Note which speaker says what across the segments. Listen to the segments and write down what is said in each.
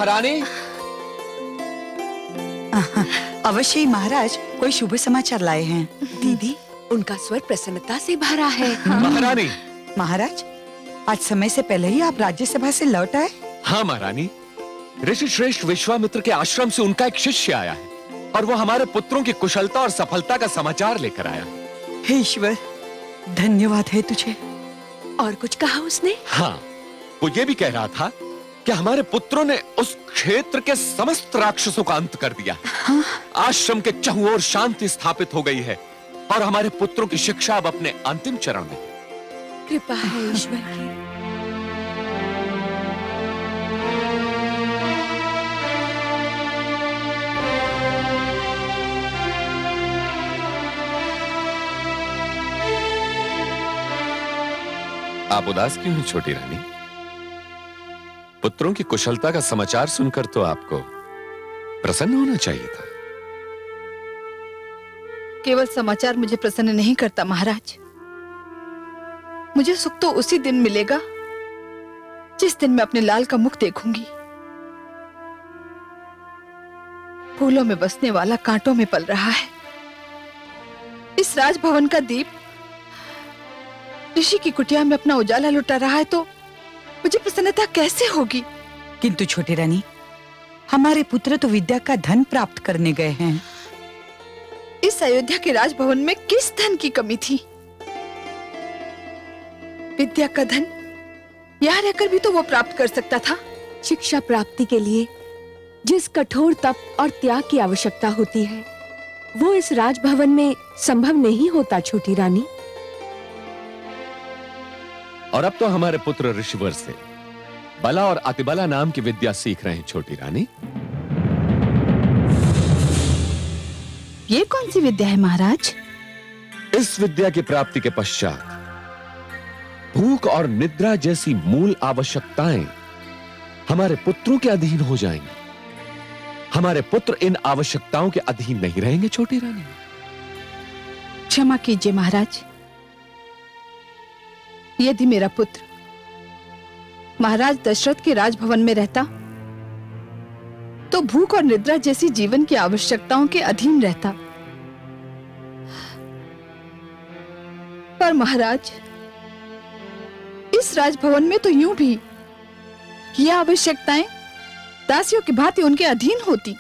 Speaker 1: महारानी।
Speaker 2: अवश्य ही महाराज, कोई शुभ समाचार लाए हैं।
Speaker 3: दीदी, उनका स्वर प्रसन्नता से भरा है।
Speaker 1: महारानी।
Speaker 2: महाराज, आज समय से पहले ही आप राज्यसभा से लौट आए?
Speaker 1: हाँ महारानी, ऋषि श्रेष्ठ विश्वामित्र के आश्रम से उनका एक शिष्य आया है और वो हमारे पुत्रों की कुशलता और सफलता का समाचार लेकर आया।
Speaker 2: हे ईश्वर, धन्यवाद है तुझे।
Speaker 3: और कुछ कहा उसने?
Speaker 1: हाँ, वो ये भी कह रहा था कि हमारे पुत्रों ने उस क्षेत्र के समस्त राक्षसों का अंत कर दिया।
Speaker 2: हाँ?
Speaker 1: आश्रम के चारों ओर शांति स्थापित हो गई है और हमारे पुत्रों की शिक्षा अब अपने अंतिम चरण में।
Speaker 3: कृपा है ईश्वर की।
Speaker 1: आप उदास क्यों हैं छोटी रानी? पुत्रों की कुशलता का समाचार सुनकर तो आपको प्रसन्न होना चाहिए था।
Speaker 4: केवल समाचार मुझे प्रसन्न नहीं करता महाराज। मुझे सुख तो उसी दिन मिलेगा जिस दिन मैं अपने लाल का मुख देखूंगी। फूलों में बसने वाला कांटों में पल रहा है। इस राजभवन का दीप ऋषि की कुटिया में अपना उजाला लुटा रहा है तो मुझे प्रसन्नता कैसे होगी?
Speaker 2: किंतु छोटी रानी, हमारे पुत्र तो विद्या का धन प्राप्त करने गए हैं।
Speaker 4: इस अयोध्या के राजभवन में किस धन की कमी थी? विद्या का धन यहाँ रहकर भी तो वो प्राप्त कर सकता था।
Speaker 3: शिक्षा प्राप्ति के लिए जिस कठोर तप और त्याग की आवश्यकता होती है, वो इस राजभवन में संभव नहीं होता छोटी रानी।
Speaker 1: और अब तो हमारे पुत्र ऋषिवर से बला और अतिबला नाम की विद्या सीख रहे हैं छोटी रानी।
Speaker 4: ये कौन सी विद्या है महाराज?
Speaker 1: इस विद्या की प्राप्ति के पश्चात भूख और निद्रा जैसी मूल आवश्यकताएं हमारे पुत्रों के अधीन हो जाएंगी। हमारे पुत्र इन आवश्यकताओं के अधीन नहीं रहेंगे छोटी रानी।
Speaker 4: क्षमा कीजिए महाराज, यदि मेरा पुत्र महाराज दशरथ के राजभवन में रहता तो भूख और निद्रा जैसी जीवन की आवश्यकताओं के अधीन रहता। पर महाराज, इस राजभवन में तो यूं भी ये आवश्यकताएं दासियों की भांति उनके अधीन होती।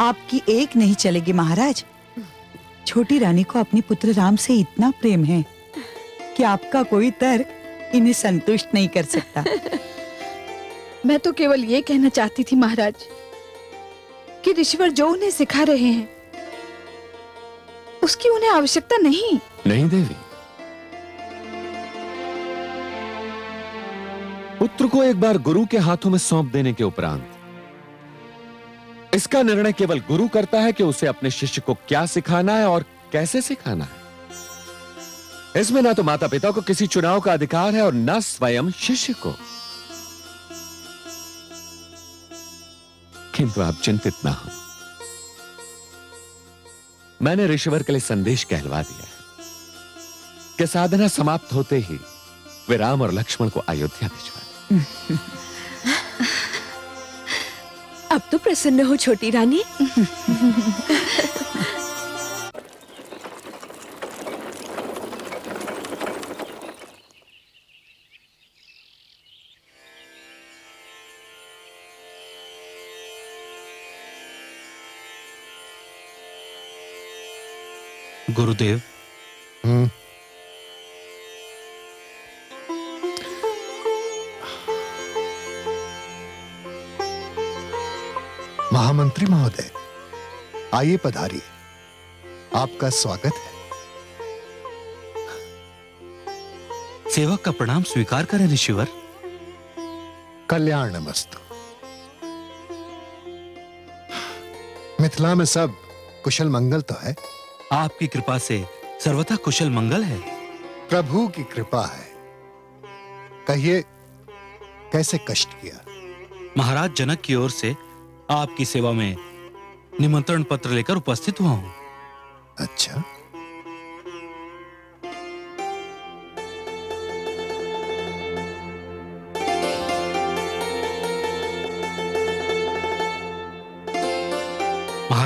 Speaker 2: आपकी एक नहीं चलेगी महाराज। छोटी रानी को अपने पुत्र राम से इतना प्रेम है कि आपका कोई तर्क इन्हें संतुष्ट नहीं कर सकता।
Speaker 4: मैं तो केवल ये कहना चाहती थी महाराज कि ऋषिवर जो उन्हें सिखा रहे हैं उसकी उन्हें आवश्यकता नहीं।
Speaker 1: नहीं देवी, पुत्र को एक बार गुरु के हाथों में सौंप देने के उपरांत इसका निर्णय केवल गुरु करता है कि उसे अपने शिष्य को क्या सिखाना है और कैसे सिखाना है। इसमें ना तो माता पिता को किसी चुनाव का अधिकार है और ना स्वयं शिष्य को। किंतु आप चिंतित ना हो, मैंने ऋषिवर के लिए संदेश कहलवा दिया है कि साधना समाप्त होते ही वे राम और लक्ष्मण को अयोध्या भिजवा दें।
Speaker 3: अब तो प्रसन्न हो छोटी रानी।
Speaker 5: गुरुदेव,
Speaker 6: महामंत्री महोदय, आइए पधारिए, आपका स्वागत है।
Speaker 5: सेवक का प्रणाम स्वीकार करें ऋषिवर।
Speaker 6: कल्याणमस्तु। मिथिला में सब कुशल मंगल तो है?
Speaker 5: आपकी कृपा से सर्वथा कुशल मंगल है।
Speaker 6: प्रभु की कृपा है। कहिए, कैसे कष्ट किया?
Speaker 5: महाराज जनक की ओर से आपकी सेवा में निमंत्रण पत्र लेकर उपस्थित हुआ हूं।
Speaker 6: अच्छा,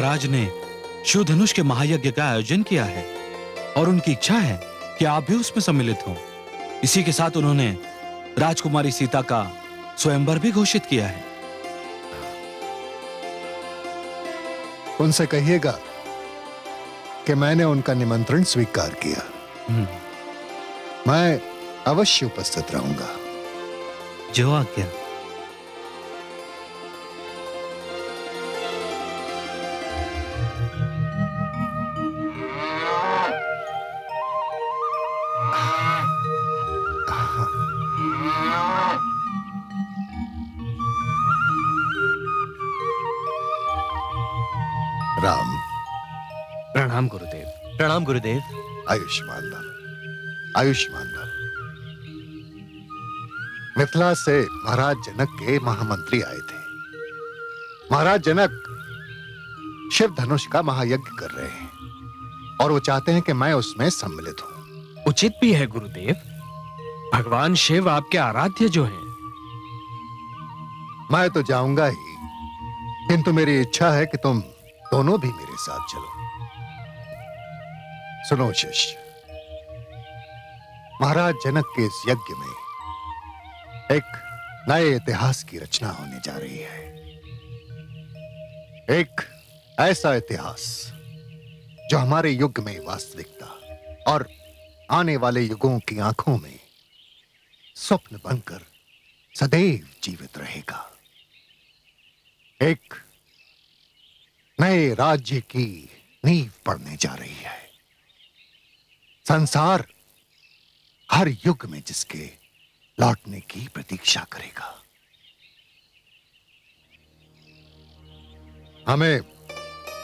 Speaker 5: महाराज ने शिव धनुष के महायज्ञ का आयोजन किया है और उनकी इच्छा है कि आप भी उसमें सम्मिलित हों। इसी के साथ उन्होंने राजकुमारी सीता का स्वयंवर भी घोषित किया है।
Speaker 6: उनसे कहिएगा कि मैंने उनका निमंत्रण स्वीकार किया। मैं अवश्य उपस्थित रहूंगा।
Speaker 5: जो आज्ञा।
Speaker 6: राम,
Speaker 7: प्रणाम गुरुदेव। प्रणाम गुरुदेव।
Speaker 6: आयुष्मान भव, आयुष्मान भव। मिथिला से महाराज जनक के महामंत्री आए थे। महाराज जनक शिव धनुष का महायज्ञ कर रहे हैं और वो चाहते हैं कि मैं उसमें सम्मिलित हूं।
Speaker 7: उचित भी है गुरुदेव। भगवान शिव आपके आराध्य जो हैं।
Speaker 6: मैं तो जाऊंगा ही, किंतु मेरी इच्छा है कि तुम दोनों भी मेरे साथ चलो। सुनो शिष्य, महाराज जनक के इस यज्ञ में एक नए इतिहास की रचना होने जा रही है। एक ऐसा इतिहास जो हमारे युग में वास्तविकता और आने वाले युगों की आंखों में स्वप्न बनकर सदैव जीवित रहेगा। एक नए राज्य की नींव पड़ने जा रही है। संसार हर युग में जिसके लौटने की प्रतीक्षा करेगा। हमें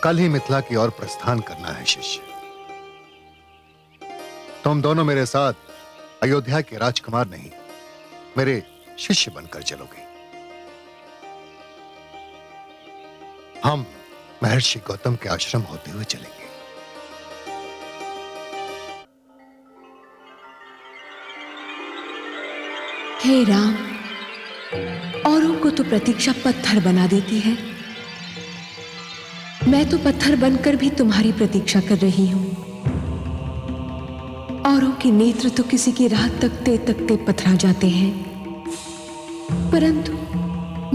Speaker 6: कल ही मिथिला की ओर प्रस्थान करना है शिष्य। तुम दोनों मेरे साथ अयोध्या के राजकुमार नहीं, मेरे शिष्य बनकर चलोगे। हम महर्षि गौतम के आश्रम होते हुए चलेंगे।
Speaker 3: हे राम, औरों को तो प्रतीक्षा पत्थर बना देती है। मैं तो पत्थर बनकर भी तुम्हारी प्रतीक्षा कर रही हूं। औरों के नेत्र तो किसी की राह तकते तकते पथरा जाते हैं, परंतु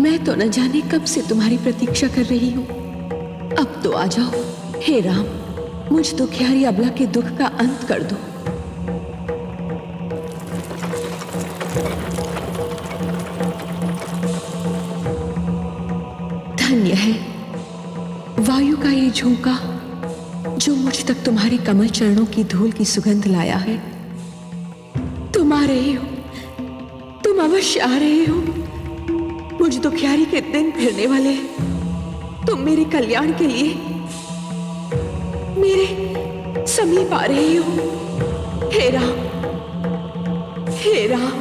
Speaker 3: मैं तो न जाने कब से तुम्हारी प्रतीक्षा कर रही हूं। अब तो आ जाओ हे राम, मुझ दुखियारी अबला के दुख का अंत कर दो। धन्य है वायु का ये झोंका जो मुझ तक तुम्हारे कमल चरणों की धूल की सुगंध लाया है। तुम आ रहे हो, तुम अवश्य आ रहे हो। मुझ दुखियारी के दिन फिरने वाले हैं। तुम मेरे कल्याण के लिए मेरे समीप आ रहे हो। हे राम, हे राम।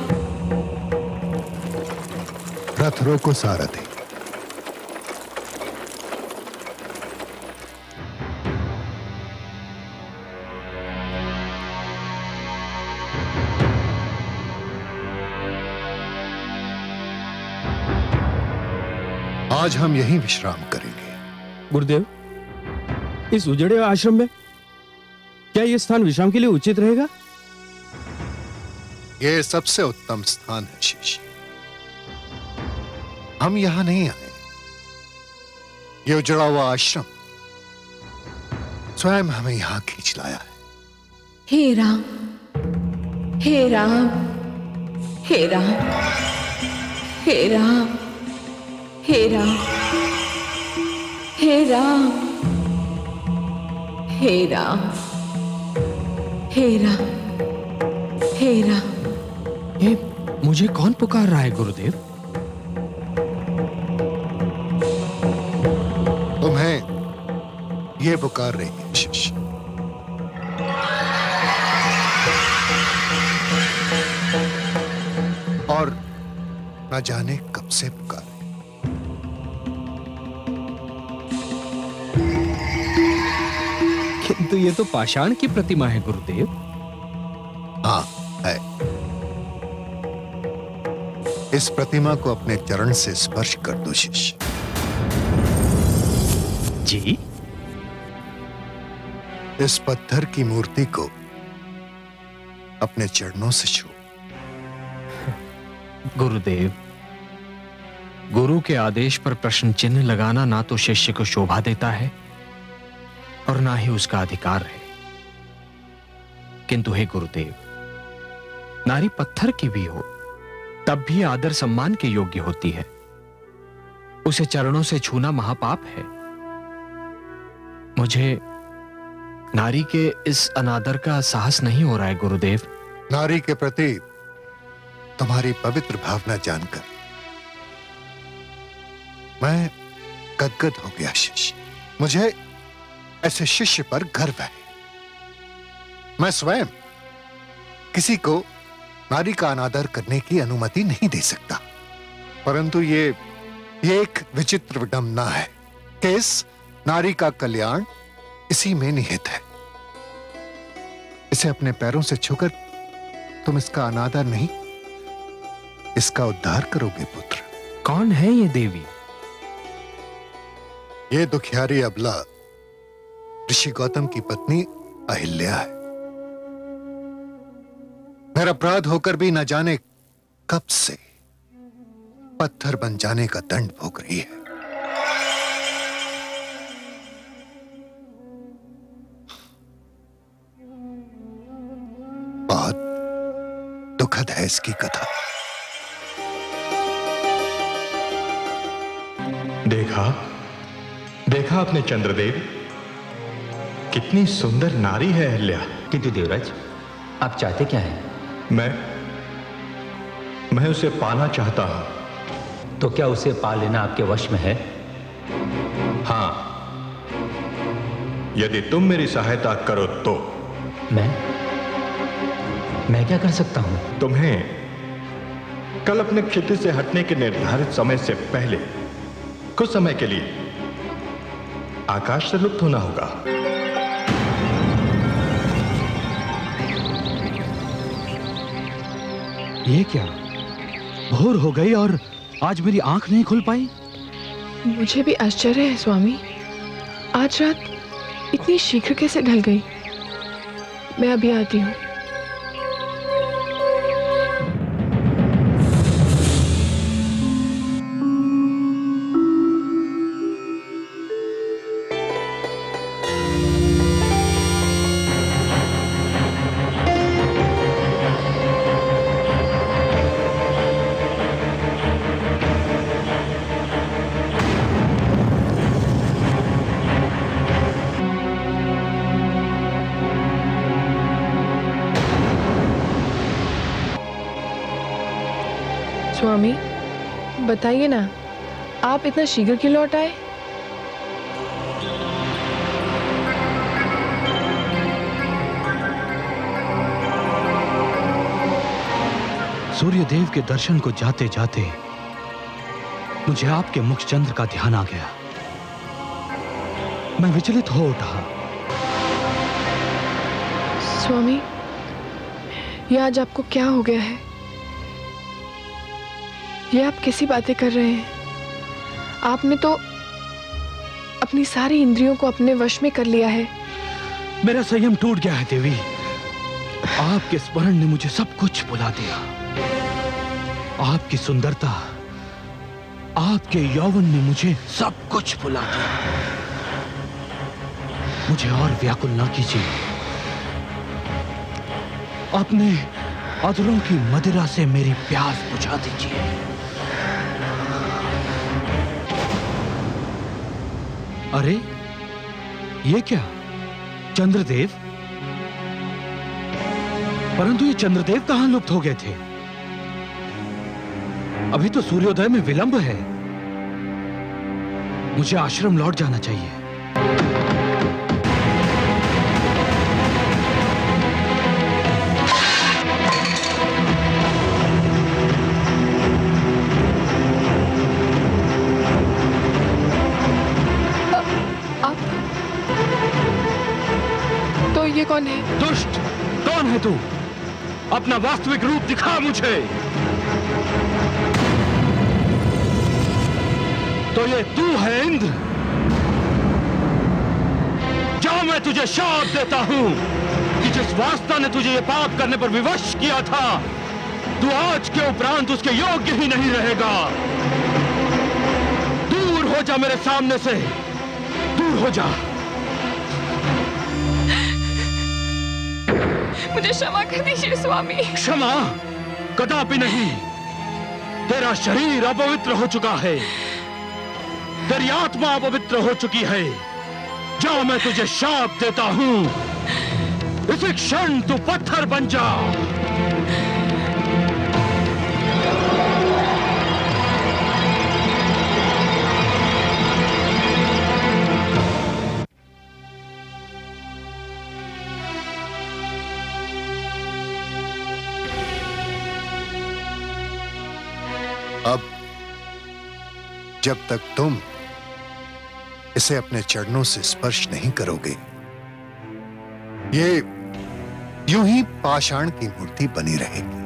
Speaker 6: रथ रोको सारथी। आज हम यहीं विश्राम करेंगे।
Speaker 7: गुरुदेव, इस उजड़े आश्रम में क्या यह स्थान विश्राम के लिए उचित रहेगा?
Speaker 6: यह सबसे उत्तम स्थान है शिष्य। हम यहां नहीं आए। ये उजड़ा हुआ आश्रम स्वयं हमें यहां खींच लाया है।
Speaker 3: हे राम, हे राम, हे राम, हे राम, हे राम, हे राम, हे राम, हे राम, हे राम।
Speaker 7: ये मुझे कौन पुकार रहा है गुरुदेव?
Speaker 6: तुम्हें ये पुकार रही है शिष्य। और न जाने कब से पुकार।
Speaker 7: किंतु ये तो पाषाण की प्रतिमा है गुरुदेव।
Speaker 6: हाँ है। इस प्रतिमा को अपने चरण से स्पर्श कर दो शिष्य।
Speaker 7: जी,
Speaker 6: इस पत्थर की मूर्ति को अपने चरणों से छू।
Speaker 8: गुरुदेव, गुरु के आदेश पर प्रश्न चिन्ह लगाना ना तो शिष्य को शोभा देता है और ना ही उसका अधिकार है। किंतु हे गुरुदेव, नारी पत्थर की भी हो तब भी आदर सम्मान के योग्य होती है। उसे चरणों से छूना महापाप है। मुझे नारी के इस अनादर का साहस नहीं हो रहा है गुरुदेव।
Speaker 6: नारी के प्रति तुम्हारी पवित्र भावना जानकर मैं गदगद हो गया शिष्य। मुझे ऐसे शिष्य पर गर्व है। मैं स्वयं किसी को नारी का अनादर करने की अनुमति नहीं दे सकता, परंतु ये एक विचित्र विडंबना है कि इस नारी का कल्याण इसी में निहित है। इसे अपने पैरों से छूकर तुम इसका अनादर नहीं, इसका उद्धार करोगे पुत्र।
Speaker 8: कौन है ये देवी?
Speaker 6: ये दुखियारी अबला ऋषि गौतम की पत्नी अहिल्या है। निरपराध होकर भी न जाने कब से पत्थर बन जाने का दंड भोग रही है। बहुत दुखद है इसकी कथा।
Speaker 9: देखा आपने चंद्रदेव, कितनी सुंदर नारी है अहिल्या।
Speaker 10: किंतु देवराज, आप चाहते क्या हैं?
Speaker 9: मैं उसे पाना चाहता हूं।
Speaker 10: तो क्या उसे पा लेना आपके वश में है?
Speaker 9: हां, यदि तुम मेरी सहायता करो तो।
Speaker 10: मैं क्या कर सकता हूं?
Speaker 9: तुम्हें कल अपने क्षितिज से हटने के निर्धारित समय से पहले कुछ समय के लिए आकाश से लुप्त होना होगा।
Speaker 5: ये क्या, भोर हो गई और आज मेरी आंख नहीं खुल पाई?
Speaker 3: मुझे भी आश्चर्य है स्वामी, आज रात इतनी शीघ्र कैसे ढल गई। मैं अभी आती हूँ। स्वामी, बताइए ना, आप इतना शीघ्र क्यों लौट आए?
Speaker 5: सूर्यदेव के दर्शन को जाते जाते मुझे आपके मुखचंद्र का ध्यान आ गया। मैं विचलित हो उठा।
Speaker 3: स्वामी, ये आज आपको क्या हो गया है? ये आप कैसी बातें कर रहे हैं? आपने तो अपनी सारी इंद्रियों को अपने वश में कर लिया है।
Speaker 5: मेरा संयम टूट गया है देवी। आपके स्मरण ने मुझे सब कुछ भुला दिया। आपकी सुंदरता, आपके यौवन ने मुझे सब कुछ भुला दिया। मुझे और व्याकुल ना कीजिए। अपने अधरों की मदिरा से मेरी प्यास बुझा दीजिए। अरे ये क्या, चंद्रदेव? परंतु ये चंद्रदेव कहां लुप्त हो गए थे? अभी तो सूर्योदय में विलंब है। मुझे आश्रम लौट जाना चाहिए।
Speaker 3: ये कौन है?
Speaker 5: दुष्ट, कौन है तू? अपना वास्तविक रूप दिखा मुझे। तो ये तू है इंद्र? जा जा, मैं तुझे शाप देता हूं कि जिस वास्ता ने तुझे ये पाप करने पर विवश किया था, तू आज के उपरांत उसके योग्य ही नहीं रहेगा। दूर हो जा मेरे सामने से, दूर हो जा।
Speaker 3: मुझे क्षमा कर दीजिए स्वामी।
Speaker 5: क्षमा कदापि नहीं। तेरा शरीर अपवित्र हो चुका है, तेरी आत्मा अपवित्र हो चुकी है। जा, मैं तुझे शाप देता हूं, इसी क्षण तू पत्थर बन जा।
Speaker 6: अब जब तक तुम इसे अपने चरणों से स्पर्श नहीं करोगे, ये यूं ही पाषाण की मूर्ति बनी रहेगी।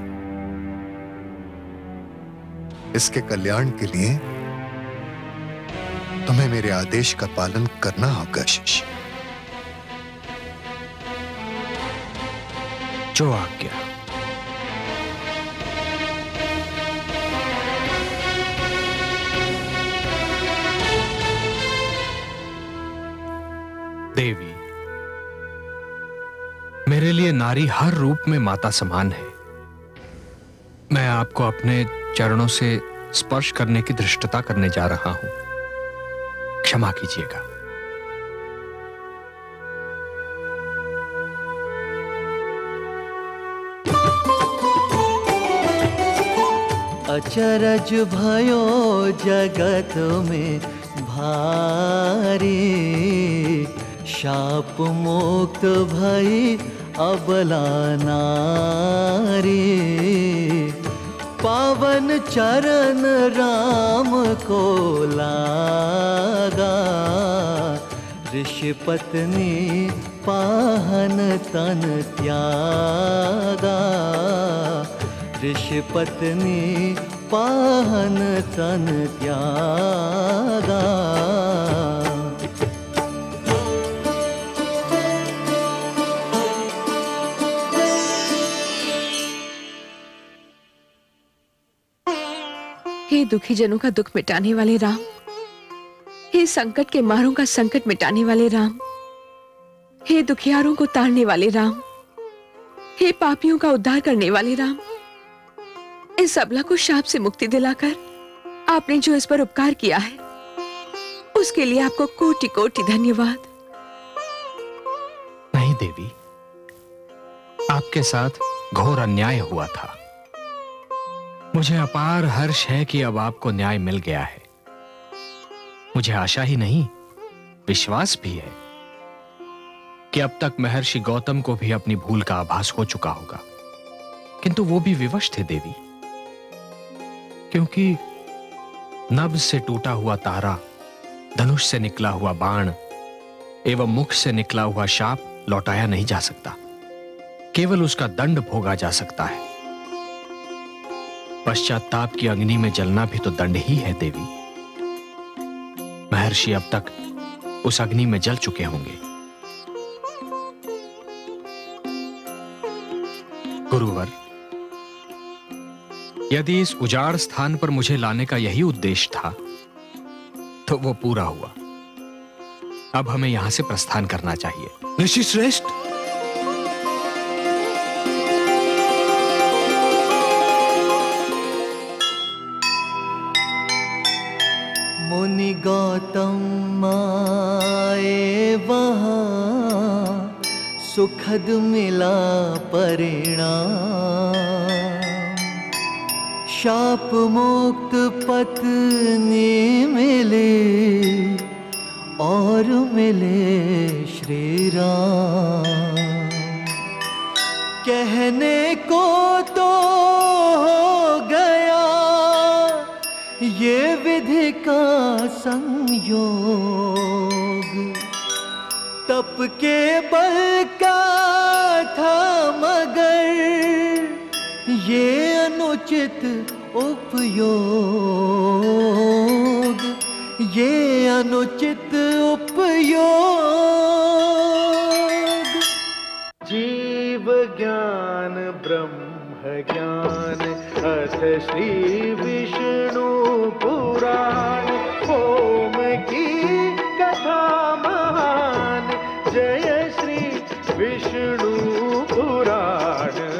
Speaker 6: इसके कल्याण के लिए तुम्हें मेरे आदेश का पालन करना होगा शिष्य।
Speaker 8: जो आज्ञा। देवी, मेरे लिए नारी हर रूप में माता समान है। मैं आपको अपने चरणों से स्पर्श करने की धृष्टता करने जा रहा हूं, क्षमा कीजिएगा।
Speaker 11: अचरज भयो जगत में भारी, शाप मुक्त भई अबला नारी। पावन चरण राम को लागा, ऋषि पत्नी पाहन तन त्यागा। ऋषि पत्नी पाहन तन त्यागा।
Speaker 3: हे दुखी जनों का दुख मिटाने वाले राम, हे संकट के मारों का संकट मिटाने वाले राम, हे दुखियारों को तारने वाले राम, हे पापियों का उद्धार करने वाले राम, इस अबला को शाप से मुक्ति दिलाकर आपने जो इस पर उपकार किया है, उसके लिए आपको कोटि कोटि धन्यवाद।
Speaker 8: नहीं देवी, आपके साथ घोर अन्याय हुआ था। मुझे अपार हर्ष है कि अब आपको न्याय मिल गया है। मुझे आशा ही नहीं, विश्वास भी है कि अब तक महर्षि गौतम को भी अपनी भूल का आभास हो चुका होगा, किंतु वो भी विवश थे देवी, क्योंकि नभ से टूटा हुआ तारा, धनुष से निकला हुआ बाण एवं मुख से निकला हुआ शाप लौटाया नहीं जा सकता, केवल उसका दंड भोगा जा सकता है। पश्चाताप की अग्नि में जलना भी तो दंड ही है देवी। महर्षि अब तक उस अग्नि में जल चुके होंगे। गुरुवर, यदि इस उजाड़ स्थान पर मुझे लाने का यही उद्देश्य था तो वो पूरा हुआ। अब हमें यहां से प्रस्थान करना चाहिए।
Speaker 5: ऋषि श्रेष्ठ,
Speaker 11: मुनि गौतम आए वहाँ, सुखद मिला परिणाम। शाप मुक्त पत्नी मिले और मिले श्री राम। कहने को तो हो गया ये विधि का संयोग, तप के बल का था मगर ये अनुचित उपयोग, ये अनुचित उपयोग। ब्रह्म ज्ञान अथ श्री विष्णु पुराण ओम की कथा महान जय श्री विष्णु पुराण